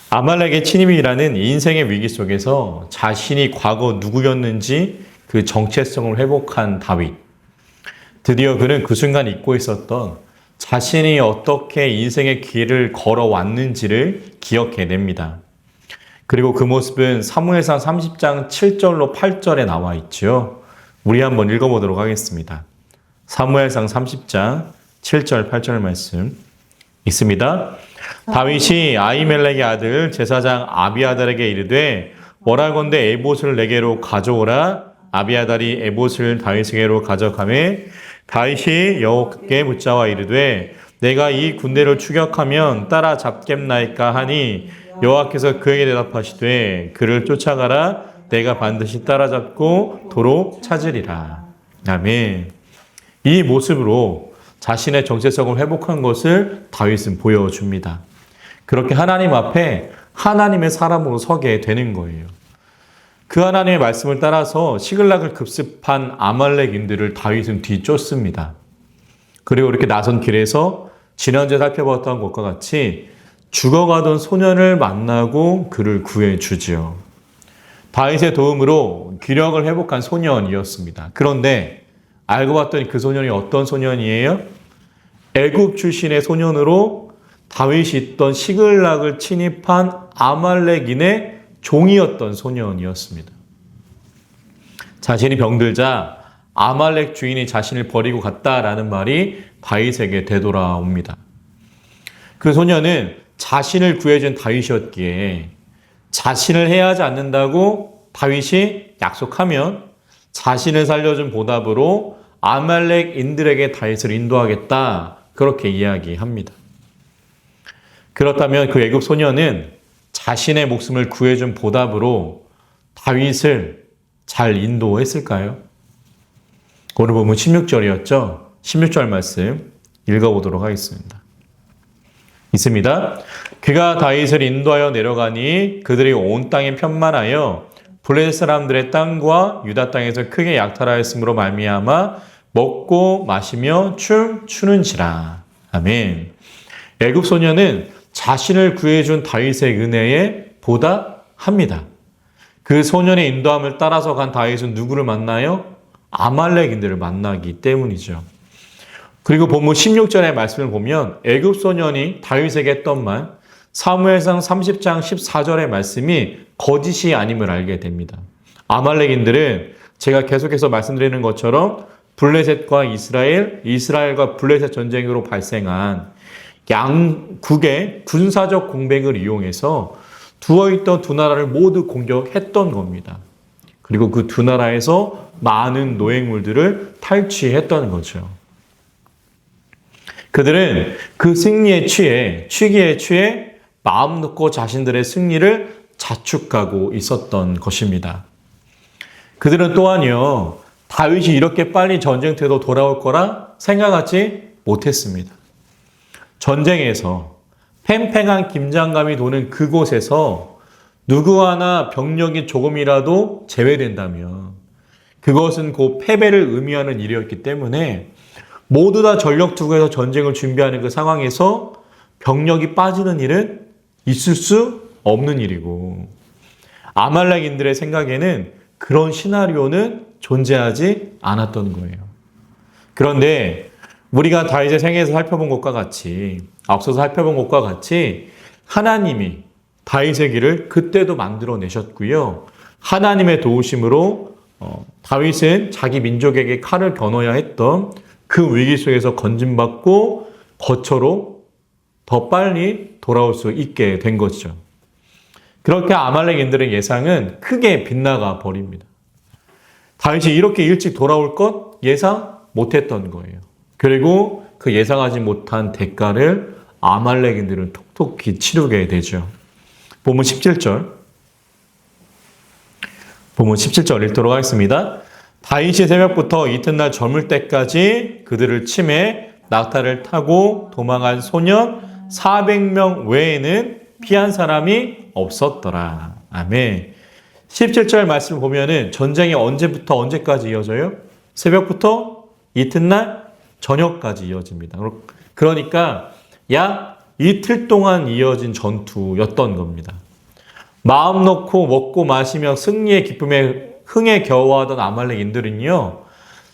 아말렉의 침입이라는 인생의 위기 속에서 자신이 과거 누구였는지 그 정체성을 회복한 다윗. 드디어 그는 그 순간 잊고 있었던 자신이 어떻게 인생의 길을 걸어왔는지를 기억해냅니다. 그리고 그 모습은 사무엘상 30장 7절로 8절에 나와 있죠. 우리 한번 읽어보도록 하겠습니다. 사무엘상 30장 7절 8절 말씀 있습니다. 다윗이 아히멜렉의 아들 제사장 아비아달에게 이르되 원하건대 에봇을 내게로 가져오라. 아비아달이 에봇을 다윗에게로 가져가매 다윗이 여호와께 묻자와 이르되 내가 이 군대를 추격하면 따라잡겠나이까 하니 여호와께서 그에게 대답하시되 그를 쫓아가라. 내가 반드시 따라잡고 도로 찾으리라. 아멘. 이 모습으로 자신의 정체성을 회복한 것을 다윗은 보여줍니다. 그렇게 하나님 앞에 하나님의 사람으로 서게 되는 거예요. 그 하나님의 말씀을 따라서 시글락을 급습한 아말렉인들을 다윗은 뒤쫓습니다. 그리고 이렇게 나선 길에서 지난주에 살펴봤던 것과 같이 죽어가던 소년을 만나고 그를 구해주지요. 다윗의 도움으로 기력을 회복한 소년이었습니다. 그런데 알고 봤더니 그 소년이 어떤 소년이에요? 애굽 출신의 소년으로 다윗이 있던 시글락을 침입한 아말렉인의 종이었던 소년이었습니다. 자신이 병들자 아말렉 주인이 자신을 버리고 갔다라는 말이 다윗에게 되돌아옵니다. 그 소년은 자신을 구해준 다윗이었기에 자신을 해하지 않는다고 다윗이 약속하면 자신을 살려준 보답으로 아말렉인들에게 다윗을 인도하겠다. 그렇게 이야기합니다. 그렇다면 그 애굽 소년은 자신의 목숨을 구해준 보답으로 다윗을 잘 인도했을까요? 오늘 보면 16절이었죠. 16절 말씀 읽어보도록 하겠습니다. 있습니다. 그가 다윗을 인도하여 내려가니 그들이 온 땅에 편만하여 블레셋 사람들의 땅과 유다 땅에서 크게 약탈하였으므로 말미암아 먹고 마시며 춤추는지라. 아멘. 애굽 소년은 자신을 구해준 다윗의 은혜에 보답합니다. 그 소년의 인도함을 따라서 간 다윗은 누구를 만나요? 아말렉인들을 만나기 때문이죠. 그리고 본문 16절의 말씀을 보면 애굽 소년이 다윗에게 했던 말 사무엘상 30장 14절의 말씀이 거짓이 아님을 알게 됩니다. 아말렉인들은 제가 계속해서 말씀드리는 것처럼 블레셋과 이스라엘과 블레셋 전쟁으로 발생한 양국의 군사적 공백을 이용해서 두어있던 두 나라를 모두 공격했던 겁니다. 그리고 그 두 나라에서 많은 노획물들을 탈취했던 거죠. 그들은 그 취기에 취해 마음 놓고 자신들의 승리를 자축하고 있었던 것입니다. 그들은 또한요, 다윗이 이렇게 빨리 전쟁터로 돌아올 거라 생각하지 못했습니다. 전쟁에서 팽팽한 긴장감이 도는 그곳에서 누구 하나 병력이 조금이라도 제외된다면 그것은 곧 패배를 의미하는 일이었기 때문에 모두 다 전력 투구해서 전쟁을 준비하는 그 상황에서 병력이 빠지는 일은 있을 수 없는 일이고 아말렉인들의 생각에는 그런 시나리오는 존재하지 않았던 거예요. 그런데 우리가 다윗의 생애에서 살펴본 것과 같이 앞서서 살펴본 것과 같이 하나님이 다윗의 길을 그때도 만들어내셨고요. 하나님의 도우심으로 다윗은 자기 민족에게 칼을 겨눠야 했던 그 위기 속에서 건진받고 거처로 더 빨리 돌아올 수 있게 된 것이죠. 그렇게 아말렉인들의 예상은 크게 빗나가 버립니다. 다윗이 이렇게 일찍 돌아올 것 예상 못했던 거예요. 그리고 그 예상하지 못한 대가를 아말렉인들은 톡톡히 치르게 되죠. 본문 17절 읽도록 하겠습니다. 다윗이 새벽부터 이튿날 저물 때까지 그들을 치매 낙타를 타고 도망한 소년 400명 외에는 피한 사람이 없었더라. 아멘. 17절 말씀을 보면은 전쟁이 언제부터 언제까지 이어져요? 새벽부터 이튿날 저녁까지 이어집니다. 그러니까 약 이틀 동안 이어진 전투였던 겁니다. 마음 놓고 먹고 마시며 승리의 기쁨에 흥에 겨워하던 아말렉인들은요,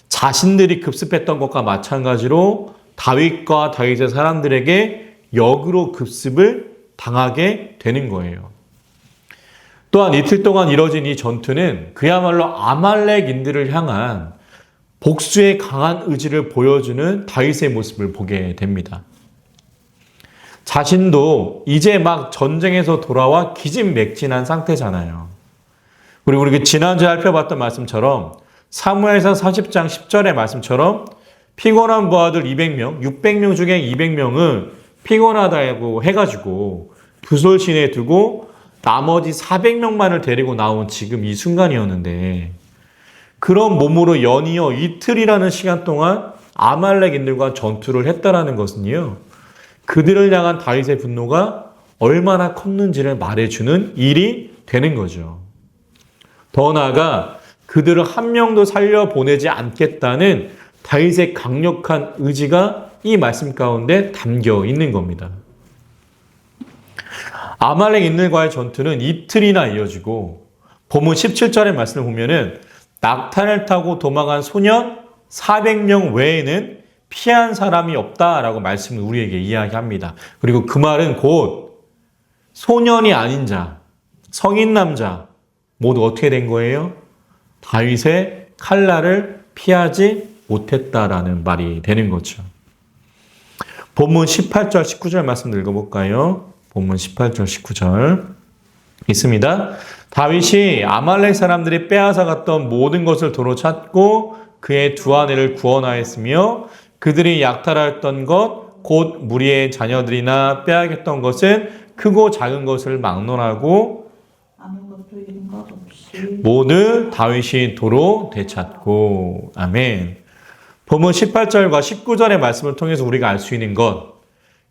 자신들이 급습했던 것과 마찬가지로 다윗과 다윗의 사람들에게 역으로 급습을 당하게 되는 거예요. 또한 이틀 동안 이뤄진 이 전투는 그야말로 아말렉인들을 향한 복수의 강한 의지를 보여주는 다윗의 모습을 보게 됩니다. 자신도 이제 막 전쟁에서 돌아와 기진맥진한 상태잖아요. 그리고 우리 지난주에 살펴봤던 말씀처럼 사무엘상 40장 10절의 말씀처럼 피곤한 부하들 200명, 600명 중에 200명은 피곤하다고 해가지고 부솔신에 두고 나머지 400명만을 데리고 나온 지금 이 순간이었는데, 그런 몸으로 연이어 이틀이라는 시간 동안 아말렉인들과 전투를 했다라는 것은요, 그들을 향한 다윗의 분노가 얼마나 컸는지를 말해주는 일이 되는 거죠. 더 나아가 그들을 한 명도 살려보내지 않겠다는 다윗의 강력한 의지가 이 말씀 가운데 담겨 있는 겁니다. 아말렉인들과의 전투는 이틀이나 이어지고 본문 17절의 말씀을 보면은 낙탄을 타고 도망한 소년 400명 외에는 피한 사람이 없다라고 말씀을 우리에게 이야기합니다. 그리고 그 말은 곧 소년이 아닌 자, 성인 남자 모두 어떻게 된 거예요? 다윗의 칼날을 피하지 못했다라는 말이 되는 거죠. 본문 18절, 19절 말씀 읽어볼까요? 본문 18절, 19절 있습니다. 다윗이 아말렉 사람들이 빼앗아 갔던 모든 것을 도로 찾고 그의 두 아내를 구원하였으며 그들이 약탈하였던 것, 곧 무리의 자녀들이나 빼앗겼던 것은 크고 작은 것을 막론하고 아무것도 잃은 것 없이 모두 다윗이 도로 되찾고. 아멘. 본문 18절과 19절의 말씀을 통해서 우리가 알 수 있는 것,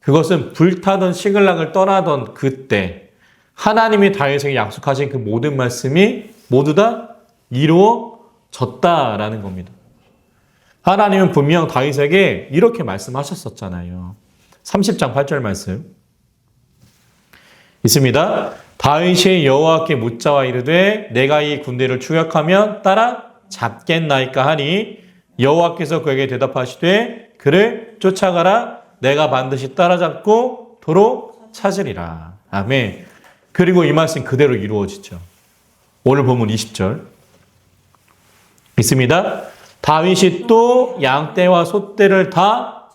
그것은 불타던 시글락을 떠나던 그때 하나님이 다윗에게 약속하신 그 모든 말씀이 모두 다 이루어졌다라는 겁니다. 하나님은 분명 다윗에게 이렇게 말씀하셨었잖아요. 30장 8절 말씀 있습니다. 다윗이 여호와께 묻자와 이르되 내가 이 군대를 추격하면 따라 잡겠나이까 하니 여호와께서 그에게 대답하시되 그를 쫓아가라. 내가 반드시 따라잡고 도로 찾으리라. 아멘. 그리고 이 말씀 그대로 이루어지죠. 오늘 본문 20절 있습니다. 다윗이 또 양떼와 소떼를 다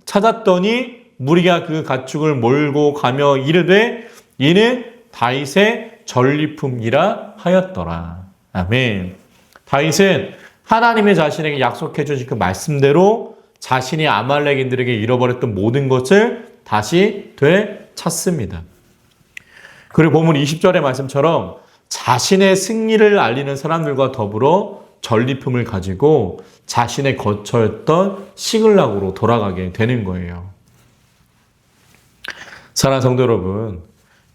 되찾았더니 무리가 그 가축을 몰고 가며 이르되 이는 다윗의 전리품이라 하였더라. 아멘. 다윗은 하나님의 자신에게 약속해 주신 그 말씀대로 자신이 아말렉인들에게 잃어버렸던 모든 것을 다시 되찾습니다. 그리고 본문 20절의 말씀처럼 자신의 승리를 알리는 사람들과 더불어 전리품을 가지고 자신의 거처였던 시글락으로 돌아가게 되는 거예요. 사랑하는 성도 여러분,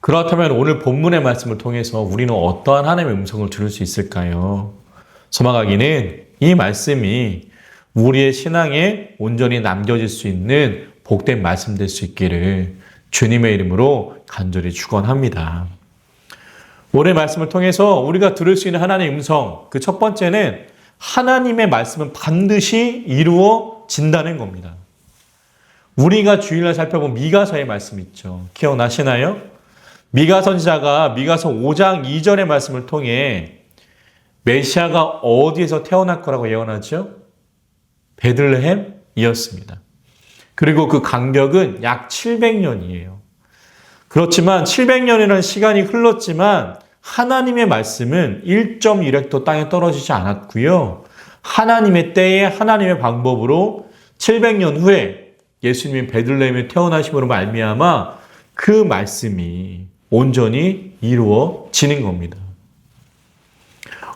그렇다면 오늘 본문의 말씀을 통해서 우리는 어떠한 하나님의 음성을 들을 수 있을까요? 소망하기는 이 말씀이 우리의 신앙에 온전히 남겨질 수 있는 복된 말씀 될 수 있기를 주님의 이름으로 간절히 축원합니다. 오늘 말씀을 통해서 우리가 들을 수 있는 하나님의 음성, 그 첫 번째는 하나님의 말씀은 반드시 이루어진다는 겁니다. 우리가 주일날 살펴본 미가서의 말씀 있죠. 기억나시나요? 미가 선지자가 미가서 5장 2절의 말씀을 통해 메시아가 어디에서 태어날 거라고 예언하죠? 베들레헴이었습니다. 그리고 그 간격은 약 700년이에요. 그렇지만 700년이라는 시간이 흘렀지만 하나님의 말씀은 1.1획도 땅에 떨어지지 않았고요. 하나님의 때에 하나님의 방법으로 700년 후에 예수님이 베들레헴에 태어나심으로 말미암아 그 말씀이 온전히 이루어지는 겁니다.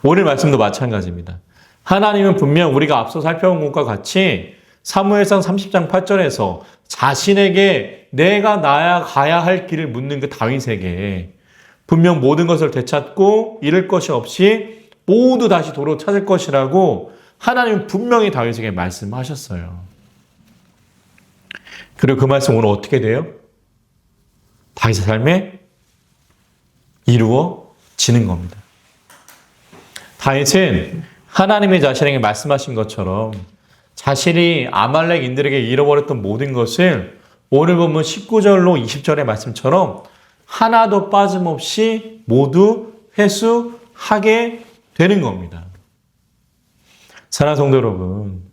오늘 말씀도 마찬가지입니다. 하나님은 분명 우리가 앞서 살펴본 것과 같이 사무엘상 30장 8절에서 자신에게 내가 나아가야 할 길을 묻는 그 다윗에게 분명 모든 것을 되찾고 잃을 것이 없이 모두 다시 도로 찾을 것이라고 하나님은 분명히 다윗에게 말씀하셨어요. 그리고 그 말씀 오늘 어떻게 돼요? 다윗의 삶에 이루어지는 겁니다. 다윗은 하나님의 자신에게 말씀하신 것처럼 자신이 아말렉인들에게 잃어버렸던 모든 것을 오늘 보면 19절로 20절의 말씀처럼 하나도 빠짐없이 모두 회수하게 되는 겁니다. 사랑하는 성도 여러분,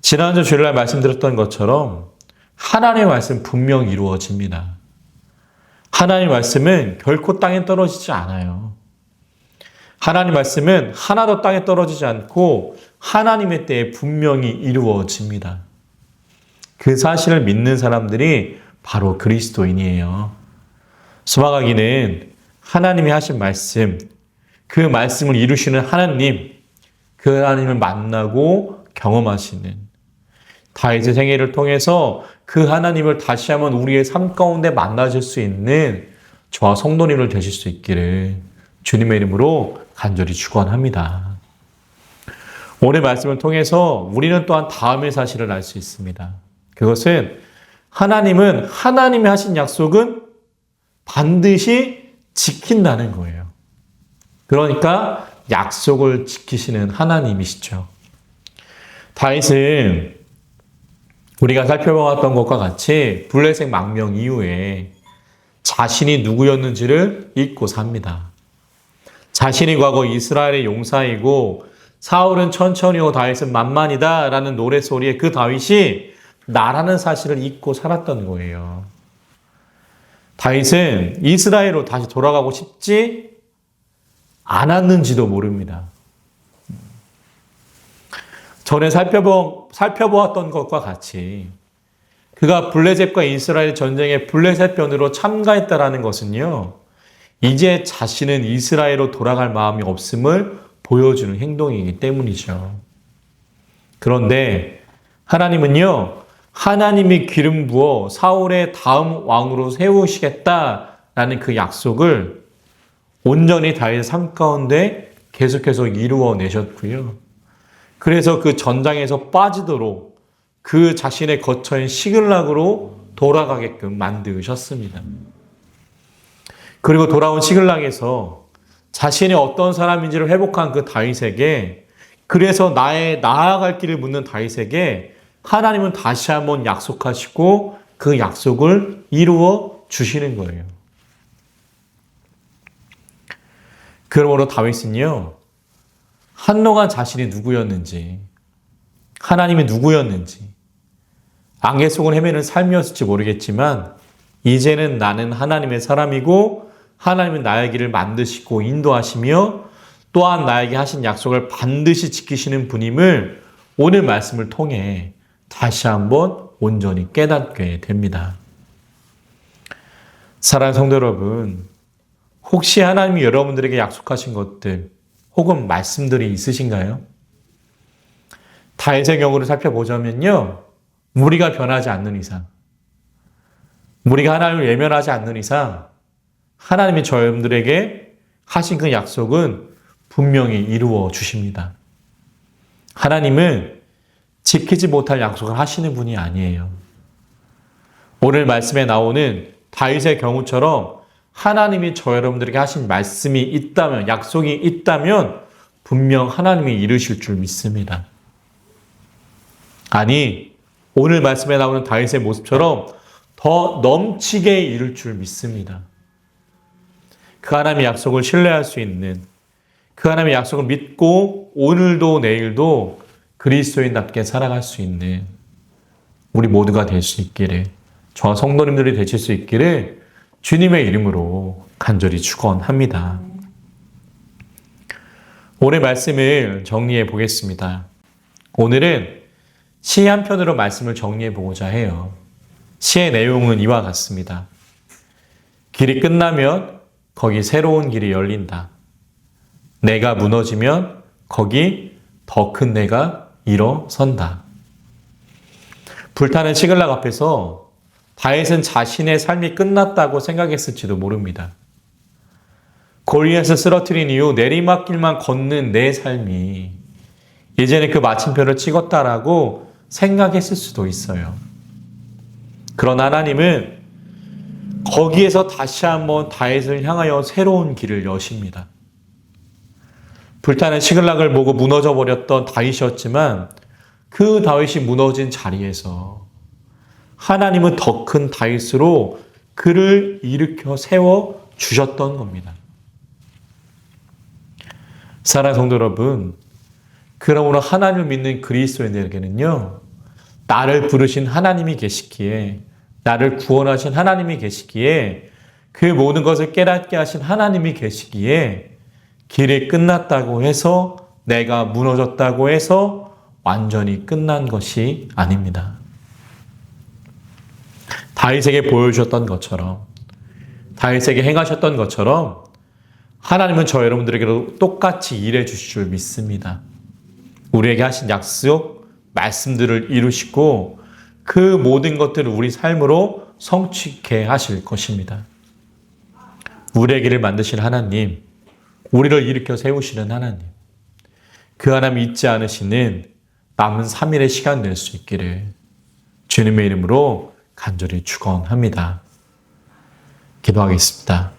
지난주 주일날 말씀드렸던 것처럼 하나님의 말씀 분명 이루어집니다. 하나님의 말씀은 결코 땅에 떨어지지 않아요. 하나님의 말씀은 하나도 땅에 떨어지지 않고 하나님의 때에 분명히 이루어집니다. 그 사실을 믿는 사람들이 바로 그리스도인이에요. 소망하기는 하나님이 하신 말씀, 그 말씀을 이루시는 하나님, 그 하나님을 만나고 경험하시는 다윗의 생애를 통해서 그 하나님을 다시 한번 우리의 삶 가운데 만나실 수 있는 저와 성도님을 되실 수 있기를 주님의 이름으로 간절히 축원합니다. 오늘 말씀을 통해서 우리는 또한 다음의 사실을 알 수 있습니다. 그것은 하나님은 하나님이 하신 약속은 반드시 지킨다는 거예요. 그러니까 약속을 지키시는 하나님이시죠. 다윗은 우리가 살펴보았던 것과 같이 블레셋 망명 이후에 자신이 누구였는지를 잊고 삽니다. 자신이 과거 이스라엘의 용사이고 사울은 천천히요 다윗은 만만이다 라는 노래소리에 그 다윗이 나라는 사실을 잊고 살았던 거예요. 다윗은 이스라엘로 다시 돌아가고 싶지 않았는지도 모릅니다. 전에 살펴보았던 것과 같이 그가 블레셋과 이스라엘 전쟁의 블레셋 편으로 참가했다라는 것은요, 이제 자신은 이스라엘로 돌아갈 마음이 없음을 보여주는 행동이기 때문이죠. 그런데 하나님은요, 하나님이 기름 부어 사울의 다음 왕으로 세우시겠다라는 그 약속을 온전히 다윗의 삶 가운데 계속해서 이루어내셨고요. 그래서 그 전장에서 빠지도록 그 자신의 거처인 시글락으로 돌아가게끔 만드셨습니다. 그리고 돌아온 시글락에서 자신이 어떤 사람인지를 회복한 그 다윗에게, 그래서 나아갈 길을 묻는 다윗에게 하나님은 다시 한번 약속하시고 그 약속을 이루어 주시는 거예요. 그러므로 다윗은요, 한동안 자신이 누구였는지, 하나님이 누구였는지, 안개 속을 헤매는 삶이었을지 모르겠지만 이제는 나는 하나님의 사람이고 하나님은 나의 길을 만드시고 인도하시며 또한 나에게 하신 약속을 반드시 지키시는 분임을 오늘 말씀을 통해 다시 한번 온전히 깨닫게 됩니다. 사랑하는 성도 여러분, 혹시 하나님이 여러분들에게 약속하신 것들 혹은 말씀들이 있으신가요? 다윗의 경우를 살펴보자면요, 우리가 변하지 않는 이상, 우리가 하나님을 외면하지 않는 이상 하나님이 저여러분들에게 하신 그 약속은 분명히 이루어 주십니다. 하나님은 지키지 못할 약속을 하시는 분이 아니에요. 오늘 말씀에 나오는 다윗의 경우처럼 하나님이 저 여러분들에게 하신 말씀이 있다면, 약속이 있다면 분명 하나님이 이루실 줄 믿습니다. 아니, 오늘 말씀에 나오는 다윗의 모습처럼 더 넘치게 이룰 줄 믿습니다. 그 하나님의 약속을 신뢰할 수 있는, 그 하나님의 약속을 믿고 오늘도 내일도 그리스도인답게 살아갈 수 있는 우리 모두가 될 수 있기를, 저와 성도님들이 되실 수 있기를 주님의 이름으로 간절히 축원합니다. 오늘 말씀을 정리해 보겠습니다. 오늘은 시 한 편으로 말씀을 정리해 보고자 해요. 시의 내용은 이와 같습니다. 길이 끝나면 거기 새로운 길이 열린다. 내가 무너지면 거기 더 큰 내가 일어선다. 불타는 시글락 앞에서 다윗은 자신의 삶이 끝났다고 생각했을지도 모릅니다. 골리앗을 쓰러뜨린 이후 내리막길만 걷는 내 삶이 이제는 그 마침표를 찍었다라고 생각했을 수도 있어요. 그러나 하나님은 거기에서 다시 한번 다윗을 향하여 새로운 길을 여십니다. 불타는 시글락을 보고 무너져 버렸던 다윗이었지만 그 다윗이 무너진 자리에서 하나님은 더 큰 다윗으로 그를 일으켜 세워 주셨던 겁니다. 사랑하는 성도 여러분, 그러므로 하나님을 믿는 그리스도인들에게는요, 나를 부르신 하나님이 계시기에, 나를 구원하신 하나님이 계시기에, 그 모든 것을 깨닫게 하신 하나님이 계시기에, 길이 끝났다고 해서, 내가 무너졌다고 해서 완전히 끝난 것이 아닙니다. 다윗에게 보여주셨던 것처럼, 다윗에게 행하셨던 것처럼 하나님은 저 여러분들에게도 똑같이 일해 주실 줄 믿습니다. 우리에게 하신 약속, 말씀들을 이루시고 그 모든 것들을 우리 삶으로 성취케 하실 것입니다. 우리의 길을 만드신 하나님, 우리를 일으켜 세우시는 하나님, 그 하나님 잊지 않으시는 남은 3일의 시간 낼 수 있기를 주님의 이름으로 간절히 축원합니다. 기도하겠습니다.